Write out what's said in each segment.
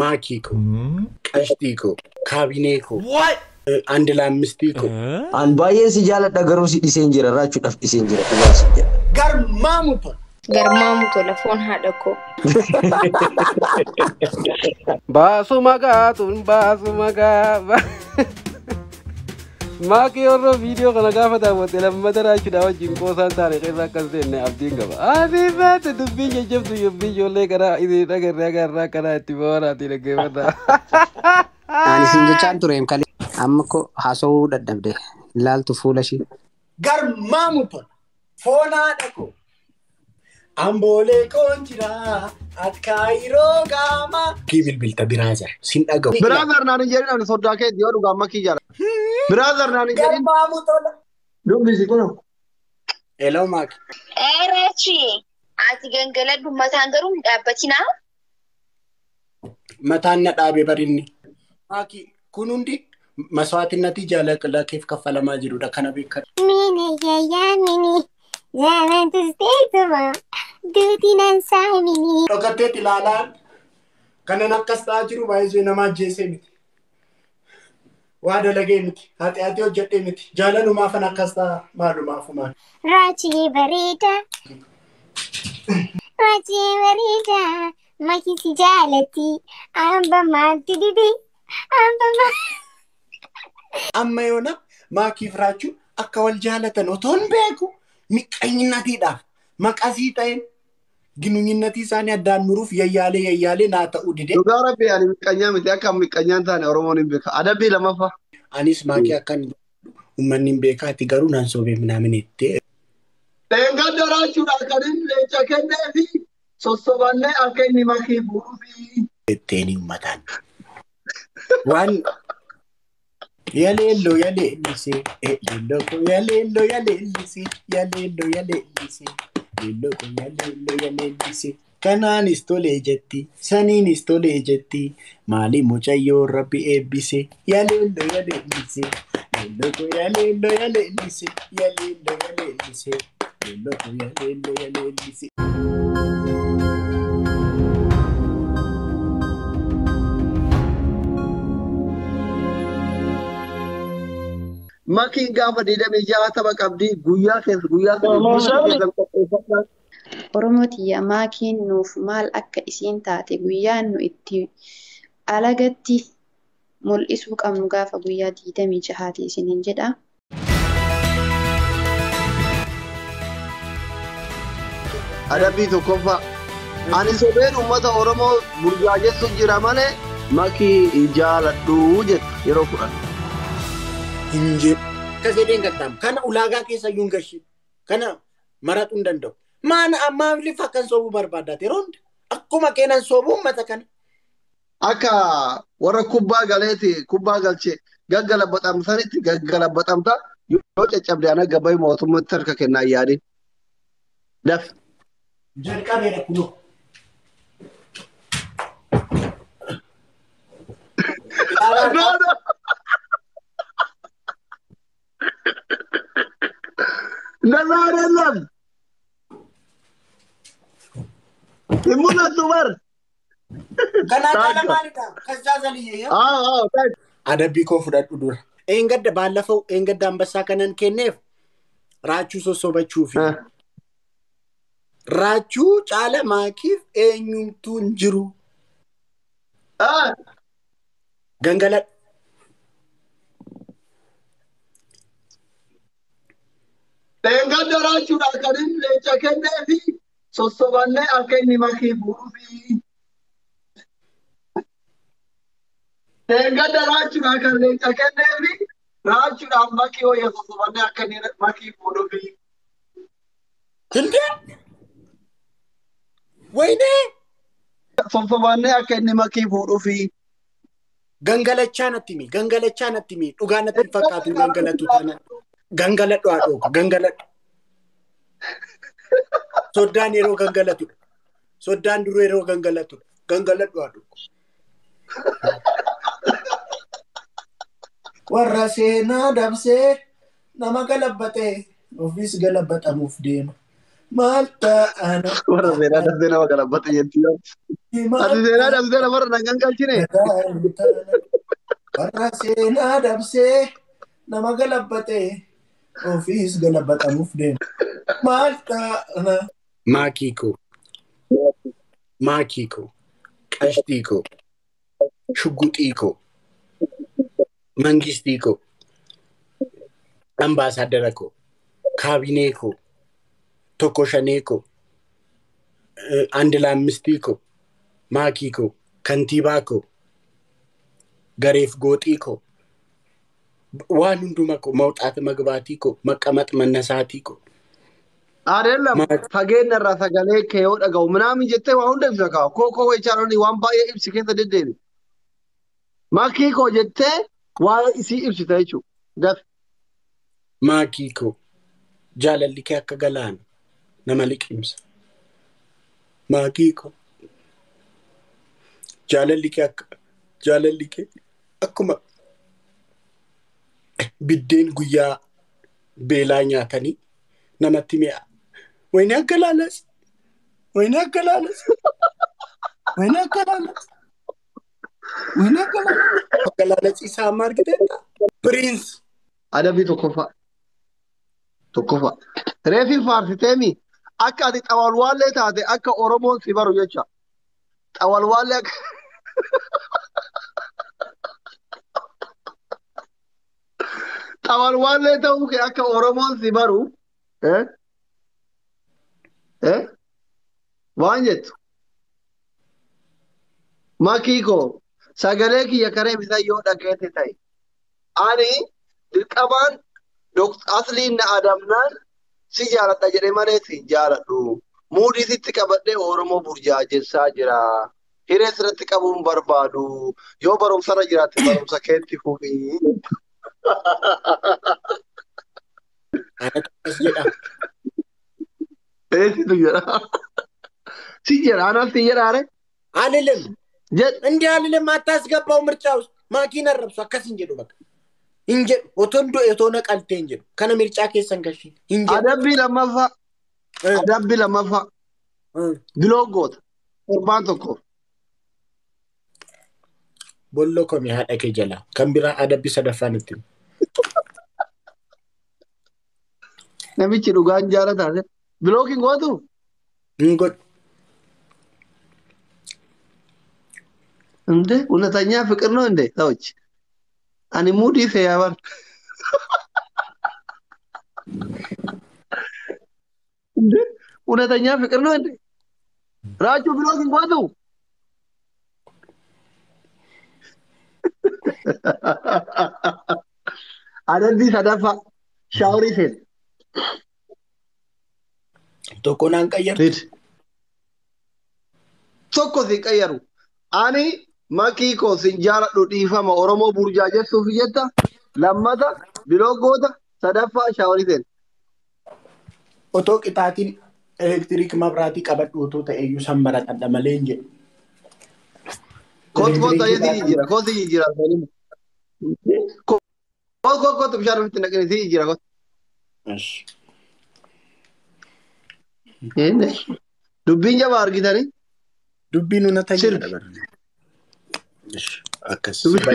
Maakiko, Qashtiiko, Kaabineeko. What? Andilaamistiiko. An baay'ee si jaaladha garuu si dhiseen jira raachuudhaaf dhiseen jira dhugaa si jedha. Garmaamuto. Garmaamuto lafoon haadha koo. Basumagaa tun basumagaa. Maaki yorro video kana gaafa daawwatte lammata raachuudha wajjin qoosaan taane keessa akkas seenne abdiin qaba. Afiifaatti dubbiin jajjabdu yobbii ijoollee karaa isin dhagarree agarraa karaa itti booraatii dhaggeeffadha. Ani sin jechaan tureem kalee amma ko haasawuu dadhabde ilaaltu fuula ishii. Garmaamuto foonaa dhaqo. Amboolee koonjira akka yeroo gaama. Kii bilbilta Biraazar sin dhagahu. Biraazar naan jedhin ani soddaa kee dhiyoo dhugaa amma kii jaala. Biraazar naan jedhin. Garmaamutola. Dubbisi kun. Hello Maak. Rachi ati gangaladhu mataan garuu hin dhaabbatinaa. Mataan na dhaabee barinni. Maaki kun hundi maswaatinati jaalala keef kaffalamaa jirudha kana beekan. Mini yayyaa mini. Zaman tu steetuma duutinan saamini. Dhokatee ilaalaan kanan akkas ta'aa jiru baay'ee nama ajjeesee miti. Waa dalagee miti. Haati hojjedhee miti. Jaalalumaafan akkas ta'a maalumaafumaan. Raachii bareeda. Raachii bareeda. Makisi jaalatti. Amba maalti didi. Amba maal. Amma yoona maakiif raachuu akka wal jaalatan otoon beeku. Miqqaanyinatiidhaaf maqasii ta'een ginuunyinnatii isaanii addaan muruuf yayyaalee naa ta'uu dide. Dhugaa rabbi ani miqqaanyaa miti akka miqqaanyaan taane Oromoon hin beeka. Adabbii lammaffaa. Anis maakii akkan uummanni hin beekaati garuu naan soobee minaamin itti. Leengaan daraachuudhaan kan inni leenca kennee fi sossobannee akka inni makii bu'uu fi. Ittiin uummataan. Waan. Yalelo yalelise, leloko yalelo yalelise, yalelo yalelise, leloko yalelo yalelise. Kanaanis tolee jetti, saniinis tolee jetti, maali mucayyoo rabbi eebbise, yalelo yalelise, leloko yalelo yalelise, yalelo yalelise, leloko yalelo yalelise. Makiin gaafa diidamee jaatama qabdi guyyaa keessa qopheeffadha. Oromootiyaa maakiin nuuf maal akka isiin taate guyyaan nu itti alagatti mul'isuu qabnu gaafa guyyaa 26 isiniin jedha. Adabbii tokkoffaa. Ani sobeen uummata Oromoo burjaajessu jira malee makii jaaladhu jetta yeroo fudhatu. Inje kasedeen gaddaam kana ulaagaa keessa yuun gashi kana maratuu hin danda'u. Maana ammaaf lifa kan soobuu barbaadate roonda akkuma keenan soobuu uummata kana. Akka warra kubbaa galeeti kubbaa galchee gaggalabatamsanitti gaggalabatamta yoo caccabde ana gabayi mootummaatti harka kennaa yaadin. Daf. Jalqabeedha kunoo. Nazarelam. Imuna tumar. Kana kala maalidha? Kazzazaliyee. Adabbii koo fudhadhu dura. Eengadda baallafoo eengadda ambassaa kanan kenneef raachuu sossobachuufi. Raachuu caala maakiif eenyumtuu hin jiru. Gangaladha. Leengaan daraachuudhaan kan inni leenca kennee fi sossobannee akka inni makii bu'uu fi. Leengaan daraachuudhaan kan leenca kennee fi raachuudhaan makii hooyyee sossobannee akka inni makii bu'uu fi. Hindee? Waynee? Sossobannee akka inni makii bu'uu fi. Gangalachaa natti himi dhugaa natti hin fakkaatu gangalatu taanaan. Gangaladhu haadhooka gangaladhu. Soddaan yeroo gangalatudha. Soddaan duruu yeroo gangalatudha. Gangaladhu haadhooka. Warra seenaa dabsee nama galabbatee ofiis galabbatamuuf deema. Malta ana. Warra seenaa dhabdee nama galabbate jetti yoo. Ati seenaa dhabdee namarra nangan galchine. Warra seenaa dabsee nama galabbate ofiis galabbatamuuf deema. Malta ana. Maakiko. Maakiko. Qashtiiko. Shugguxiiko. Mangistiiko. Ambaasaaddarako. Kaabineeko. Tokkoshaneeko. Andilaammistiiko. Maakiiko. Kantiibaako. Gareef gooxiiko. Waan hundumako mawxaata magbaatiiko. Maqamax mannasaatiiko. Adeemlam fageenya irraa sagalee kee yoo dhaga'u minaamin jettee waa hunda ibsa kaa'u. Koo weechaaroonni waan baay'ee ibsi keessa deddeebi. Maakiikoo jettee waa isii ibsita jechuudha. Daf. Maakiikoo. Jaalalli kee akka galaana nama liqimsa. Maakiikoo. Jaalalli kee akkuma biddeen guyyaa beelaa nyaatanii namatti mi'a. Wayni akka laalas. Wayni akka laalas. Wayni akka laalas. Wayni akka laalas. Akka laalas isaa margiteetta. Piriins. Adabii tokkoffaa. Tokkoffaa. Reefii faarsiteemi akka ati xawalwaallee taate akka Oromoon si baru jecha. Xawalwaallee akka. Xawalwaallee ta'uu kee akka Oromoon si baru. Waan jettu. Maakiikoo sagalee kiyya karee bitaa yoo dhageete ta'e. Ani dirqamaan asliin na adamnaan si jaaladha jedhee malee si jaaladhu. Muudii sitti qabadhee Oromoo burjaajessaa jira. Hiree sirratti qabuun barbaadu. Yoo barumsarra jiraatte barumsa keetti fufii. As jedha. Eessitu jedha. Si jedha anaaf si jedhaare. Alilem. እንዲህ አልልም አታስገባው ምርጫ ውስጥ ማኪና ረብሱ አካስን ጀዱ በቃ እንጀ ኦቶንዶ የቶነ ቀልቴ እንጀ ከነ ምርጫ ከሰን ከሺ እንጀ አዳቢ ለማፋ ግሎጎት ቁርባን ተኮ ቦሎ ኮሚ ሀደከ ጀላ ከምቢራ አዳቢ ሰደፋንት ነብቺ ዱጋን ጃለታ ብሎኪንግ ወጡ እንጎት እንዴ እውነተኛ ፍቅር ነው እንዴ ሰዎች አኒ ሙዲ ፈያበር እንዴ እውነተኛ ፍቅር ነው እንዴ ራጁ ብሎጊንግ ወጡ አደዲ ሰደፋ ሻውሪ ሴት ቶኮናን ቀየር ቶኮ ሲቀየሩ አኒ Maakiikoo sin jaaladhu dhiifama Oromoo burjaajessuuf jetta lammata biloogoota sadaffaa shaaworii otoo qixaatiin elektiriik mabraatii qabadhu otoo ta'eyyuu san baradhadha malee hin jedhu. Koot ta'ee jira koot jira. Koot bishaan ofitti naqanii jira koot. Dubbiin jabaa argitanii. Dubbiin uunata jira dabarre.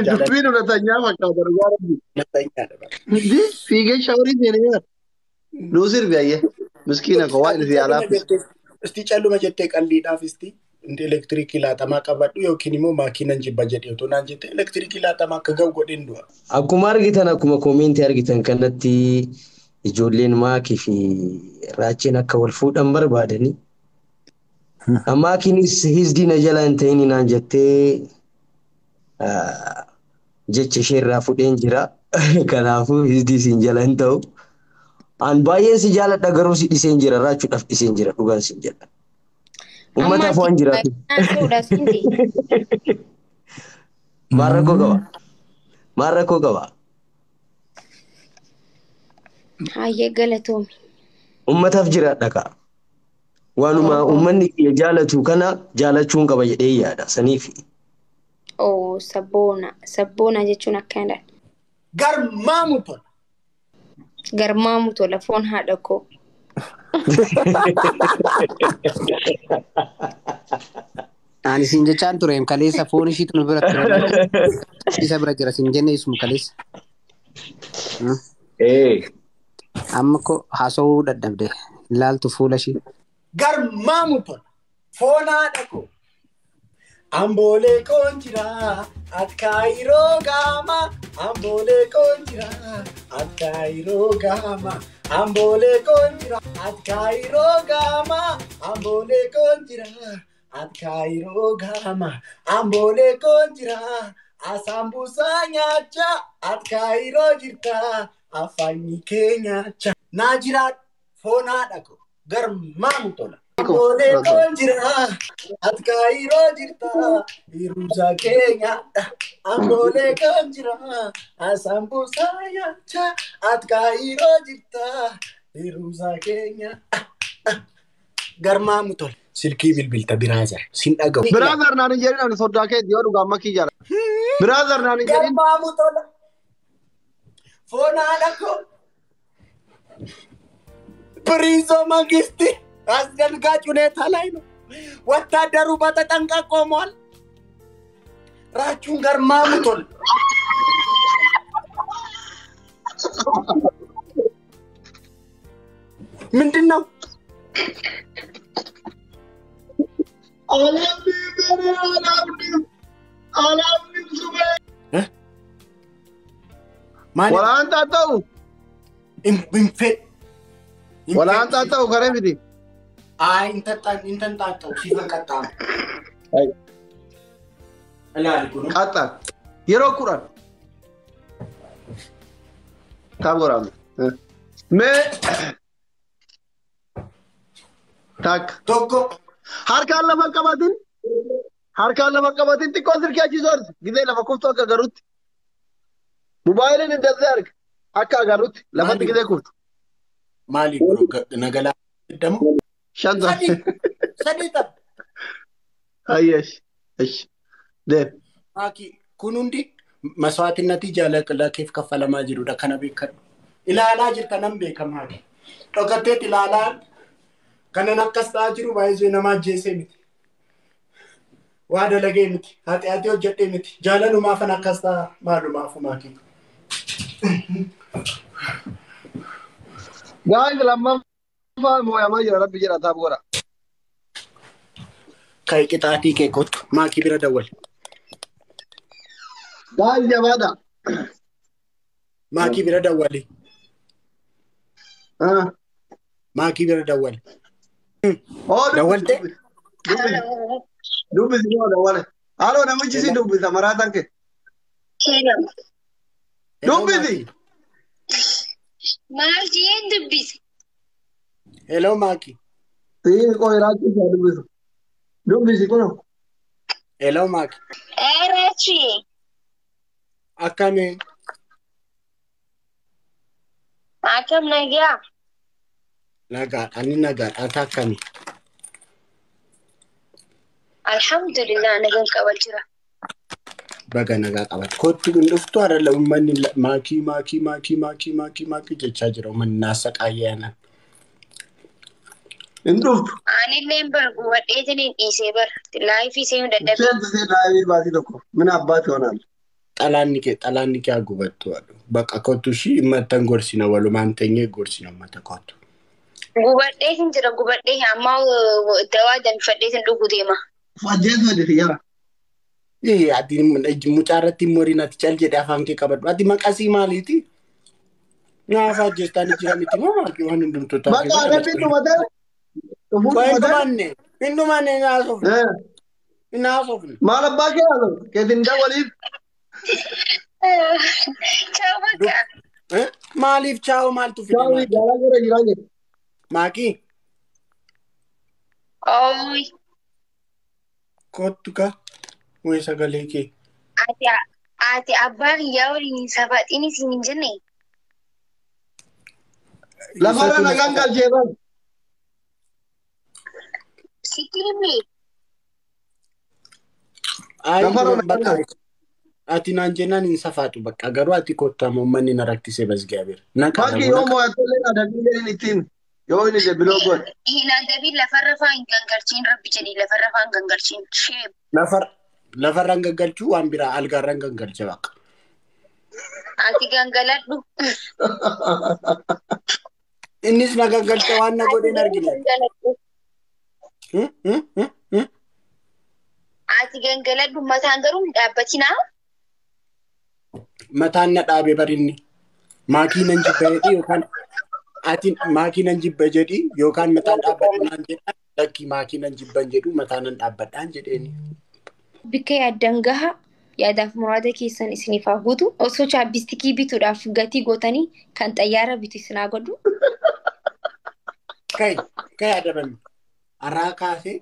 Dubbiin unatanyaa fakkaata dhugaa rabbi. Fiigee shaaworii seenee jira. Nuu sirbi ayyee. Miskiina koo waan itti alaaf. Isti calluma jettee qalliidhaaf isti inti elektiriikii laatamaa qabadhu yookiin immoo maakiinan jibba jedhee otoo naan jettee elektiriikii laatamaa akka ga'u godhin du'a. Akkuma argitan akkuma koomentii argitan kanatti ijoolleen maakii fi raachiin akka wal fuudhan barbaadanii. Maakiinis hisdiina jala hin ta'in naan jettee jecha isheerraa fudheen jira. Kanaafuu hisdii siin jala hin ta'u. An baay'een si jaaladha garuu si dhiseen jira raachuudhaaf dhiseen jira dhugaan siin jedha. Uummataaf waan jiraatu. Maal rakkoo qaba? Maal rakkoo qaba? Hayyee galatoomi. Uummataaf jiraadha kaa. Waanuma uummanni jaalatu kana jaalachuun qaba jedhee yaada saniifi. Oo sabboona jechuun akkanadha. Garmaamu tola. Garmaamu tola foon haadha koo. Ani sin jechaan ture kaleessa foon ishiitu nu bira ture. Isa bira jira sin jenne isuma kaleessa. Amma ko haasawuu dadhabde. Ilaaltu fuula ishii. Garmaamu tola. Foonaa dhaqo. Ambolee konjira akairoo gama. Ambolee konjira akairoo gama. Ambolee konjira akairoo gama. Ambolee konjira akairoo gama. Ambolee konjira asambusa nyacha akairoo jirta afanyi kenyacha. Najirat foonaa dhaqo. Garmaamu tola. Ambolee konjira akairoo jirta iruza Kenya. Ambolee konjira asambusa nyacha akairoo jirta iruza Kenya. Garmaamu tola. Silkii bilbilta biraazar sin dhagahu. Biraazar naan hin jedhin ani soddaa kee dhiyoo dhugaa makkii jala. Biraazar naan hin jedhin. Garmaamu tola. Foonaa dhaqo. Prince Mangisti አስደንጋጭ ሁኔታ ላይ ነው። ወታደሩ በተጠንቀቅ ቆሟል። ራቹን ገርማሙቶል። ምንድነው? አላምንም ሱቤ ወላንታ ተው ኢንፌ ወላንታ ተው ከረብዲ አይ እንተንጣጣው ሲፈቀጣ አይ አላልኩ ነው ቀጣ የሮኩራን ታቦራም ሜ ታክ ቶኮ harkaan lama qabatin xiqqoo sirkiyachi soorti gidee lafa kuftu akka garuutti mobaayiliin indasee arga akka agaruutti lafatti gidee kuftu maali nagalaa damo shanta sadita ayyesh esh deem aki kunundi maswaatinati jaalala keef kaffalamaa jirudha kana beekadhu ilaalaa jirta nan beekamaadha dhokatteet ilaalaa kana nakkas ta'aa jiru baay'ee nama ajjeesee miti waa dalagee miti ati hojjedhee miti jaalalumaaf akkas ta'a maalumaaf maakii gaa'is lammaffaa mooyamaa jira rabbi jedha taabora kai qixaatii kee kottu maakii bira dawwal gaa'is jabaadha maakii bira dawwali maakii bira dawwali dawalte dubbisi moo dawwale haaloo namichi si dubbisa maraataan kee dubbisi maal jeen dubbisi hello maakii siin qoo iraachisaa dubbisu dubbisi kuno hello maakii Rachi akkami akkam nagaa nagaa ani nagaa ata akkami alhamdulillah nagaan qabal jira baga nagaa qabat kottu dhuftu arala ummanni maakii jechaa jira ummanni naasaqaayyana induftu anilleen bargu wadheetiniin dhiisee bar laayifii seenuu dadhabe seensisee laayifii baatii tokko mina abbaati honaal xalaanni kee agubattu baqa kottu shi immattan gorsina walumaan teenyee gorsina ummata kottu gubadheetin jira gubadhee amma dawaa danfadheetin dhugu deema fajjeetu editi yara ati mucaarratti morinati cal jedhe afaan kee qabadhu ati maqasii maaliiti naafa ajjeestaani jira miti moo maalki waan hundumtoota baqa adabbi dhumate hindumanne naasofne maal abbaa kee haalo keetin dawwaliif ciao bakka maaliif ciao maaltu Ciao, jala gara jiraan jedhe maakii ooy kottu ka way sagalee kee ati abbaa kiyyaa waliin safaxiinis hin jenne lafarra nagaan galcheeban sitti himne ati naan jennaan hin safaatu bakka garuu ati kottamu ummanni na rakkisee basgaabeera bakki yoo mo'atolleen adabbiileen ittiin Yoo inni illee biloo godhe. Hinaan gabii lafarra faan gangalchiin rabbi jedhii lafarra faan gangalchiin sheeb. Lafarraan gaggalchuu waan biraa algaarraan gaggalcha baqa. Ati gangaladhu. Innis na gaggalcha waan na godheen argina. Ati gangaladhu mataan garuu hin dhaabbatinaa. Mataan na dhaabe barinni. Maakii nan jibba jedhi yookaan ati maakii nan jibba jedhi yookaan mataan dhaabbadhaan jedhaan lakkii maakii nan jibban jedhu mataan nan dhaabbadhaan jedheeni. Bikka yaaddan gaha yaadaaf muraada keessan isiniif haa guutu. Osoo chaabistikii bituudhaaf gatii gootanii kan xayyaara bitu isinaa godhu. Kay adaban arraa kaasee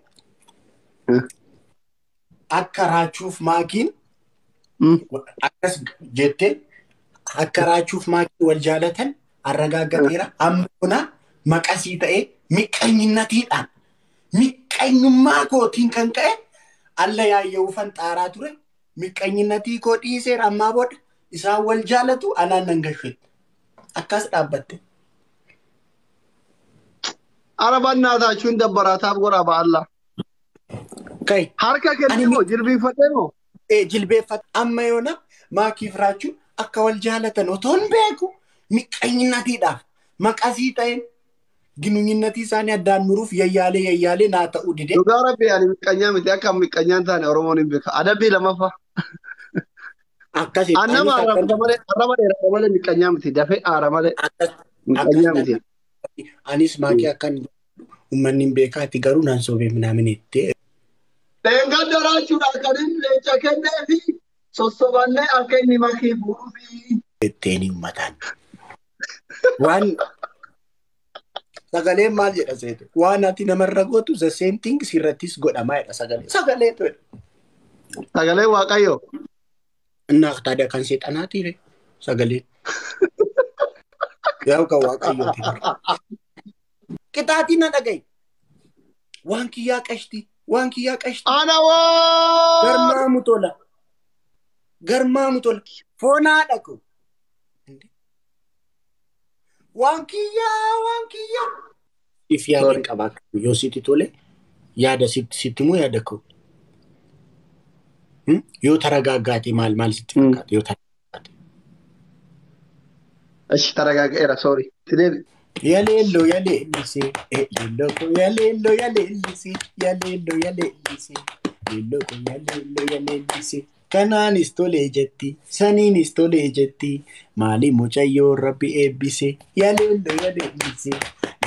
akka raachuuf maakiin akkas jettee akka raachuuf maakiin wal jaalatan arragaaggateera ammoona maqasii ta'ee miqqaanyinatiidhaan miqqaanyummaa kootiin kan ka'e alla yaayyawufan xaaraa ture miqqaanyinatii koo dhiiseera ammaa booda isaan wal jaalatu anaan nan gashfette akkas dhaabbatte. Arabaan naataachuun dabbaraataaf godhaa ba'alla. Kay Harka kennee moo jilbiiffatee moo? Jilbeeffate amma yoona maakiif raachuun akka wal jaalatan otoon beeku miqqaanyinatiidhaaf maqasii ta'een ginunyinnatii isaanii addaan muruuf yayyaalee naa ta'uu dide. Dhugaa rabbi ani miqqaanyaa miti akka miqqaanyaan taane Oromoon hin beeka. Adabbii lamaffaa. Akkasii. Annama arraba dheeraa malee miqqaanyaa miti dafee aara malee miqqaanyaa miti. Anis maakii akkan uummanni hin beekaati garuu naan soobee minaamin itti. Leenga daraachuudhaan kan inni leenca kennee fi sossobannee akka inni makii bu'uu fi. Itteeni uummataan. Waan sagaleen maal jedha seetu waan ati namarra gootu the same thing sirrattis godhamaa jedha sagalee. Sagalee ture. Sagalee waaqayyoo. Innaa taada kan seexanaatiire sagaleen. Yaa kan waaqayyooti. Qixaatii na dhagaye. Waan kiyyaa qashti. Waan kiyyaa qashti. Ana waa. Garmaamu tola. Foonaa dhaqu. Waan kiyyaa. If yaadin qabaa yoo sitti tole yaada sitti moo yaada koo? Yoo taragaaggaate maal sitti fakkaate yoo taragaaggaate? Ashi taragaaggeera sorry. Tideebi. Yaleello yaleellisee lillo ko yaleello yaleellisee yaleello yaleellisee lillo ko yaleello yaleellisee kanaanis tolee jetti saniinis tolee jetti maali mucayyoo rabbi eebbisee yaleello yaleellisee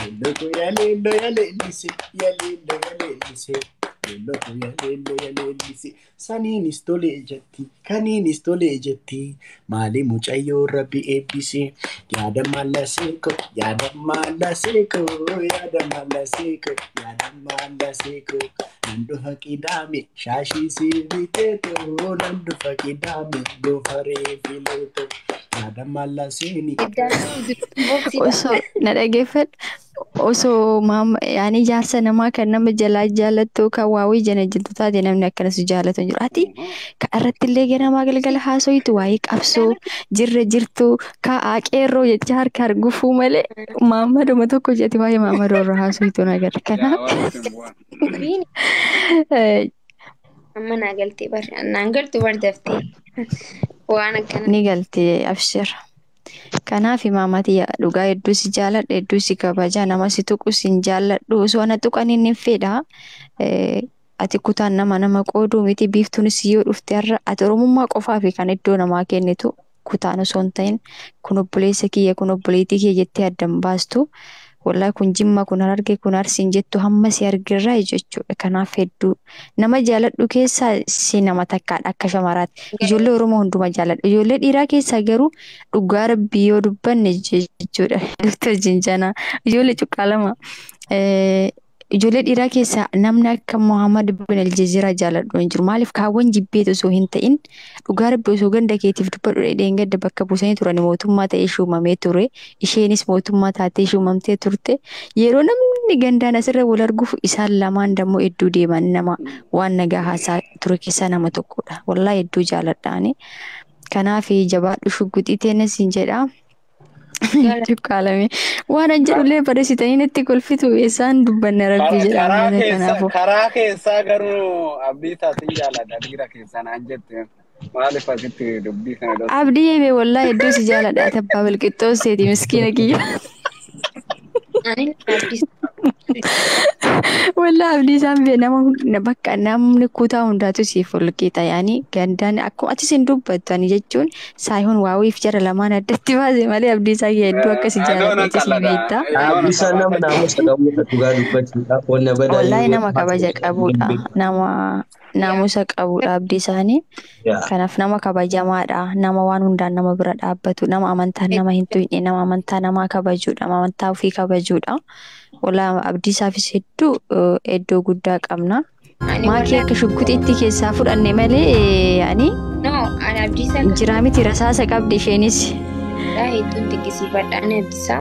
lillo ko yaleello yaleellisee yaleello yaleellisee lillo ko yaleello yaleellisee saniinis tolee jetti kaniinis tolee jetti maali mucayyoo rabbi eebbisee yaada mallaseeko yaada mallaseeko nandu haqidaame shaashii sirbiteeto nandu faqidaame goofaree fileeto yaada mallaseeni. Osoo na dhageeffadhu osoo yaani jaarsa namaa kan nama jalaa jaallattu kan waawii jana jirtu taate namni akkanas jaallatu jiru. Ati ka irratti illee ganamaa galgala haasoyitu waa'ee qabsoo jirtu ka qeerroo jecha harka argufuu malee maammaduma tokko jetti waa'ee maammadoo irra haasoyitu nagarra. Kanaaf amma naa galtee naan galtu bardaftee waan akkana. Ni galtee abshir. Kanaaf maamati dhugaa hedduu si jaalladha hedduu si kabaja nama si tuqu si hin jaalladhu osoo ana tuqaniin hin fedha. Ati kutaan nama qooduu miti biiftuunis yoo dhufte har'a ati oromummaa qofaa fi kan iddoo namaa kennitu kutaan osoo hin ta'in kun obboleessa kiyya kun obboleettii kiyya jettee addan baastu. Wallahi kun jimma kun hararge kun arsiin jettu hamma si argirraa jechuudha. Kanaaf hedduu nama jaalladhu keessaa si nama takkaadha akka shamaraatti. Ijoollee Oromoo hunduma jaalladhu. Ijoollee dhiiraa keessaa garuu dhugaa rabbii yoo dubbanne jechuudha. Dr. Jinjanaa ijoollee cuqqaalama. Ijoollee dhiiraa keessaa namni akka Muhammad bin Aljazeeraa jaalladhu hin jiru. Maaliif kaawwan jibbeet osoo hin ta'in dhugaa rabbii osoo ganda keetiif dubbadhu dheedheen gadda bakka buusanii turan mootummaa ta'ee shuumamee ture. Isheenis mootummaa taatee shuumamtee turte. Yeroo namni gandaan asirra wal arguuf isaan lamaan dammoo hedduu deeman nama waan nagaa haasaa ture keessaa nama tokkodha. Wallaahi hedduu jaalladhaani. Kanaaf jabaadhu shugguxii teenas hin jedhaa. Cuqqaalame. Waan an jedhullee barreessitanii natti kolfitu eessaan dubbanne rabbii jedhama kanaafuu. karaa keessaa garuu abdii taatiin jaaladha dhiira keessaa naan jette maaliif asitti dubbii kana dhoofte? Abdii eebee wallaa hedduu si jaaladha tabbaa bilqixxooseeti miskiina kiyya. Ani abdii Wallaa abdii isaan bee nama bakka namni kutaa hundaatu siif ol qixa yaani gandaan akkuma ati sin dubbattan jechuun saayihuun waawiif jara lamaan addatti baase malee abdii isaa hedduu akkasi jaaladha si beektaa. Abdiisaan nama naamusa qabudha dhugaa dubbachuudha. Wanna badaa Wallaahi nama kabaja qabudha. Nama naamusa qabudha abdii isaanii. Kanaaf nama kabajamaadha. Nama waan hundaan nama bira dhaabbatu. Nama amantaa nama hin tuqne. Nama amantaa namaa kabajuudha. Nama amantaa ofii kabajuudha. Wallaahi abdii isaafis hedduu guddaa qabna. Maakii akka shugguxiitti keessaa fudhanne malee yaani abdii isaa jiraa miti rasaasa qabdi isheenis. hedduun dinqisiifadha ani abdii isaa.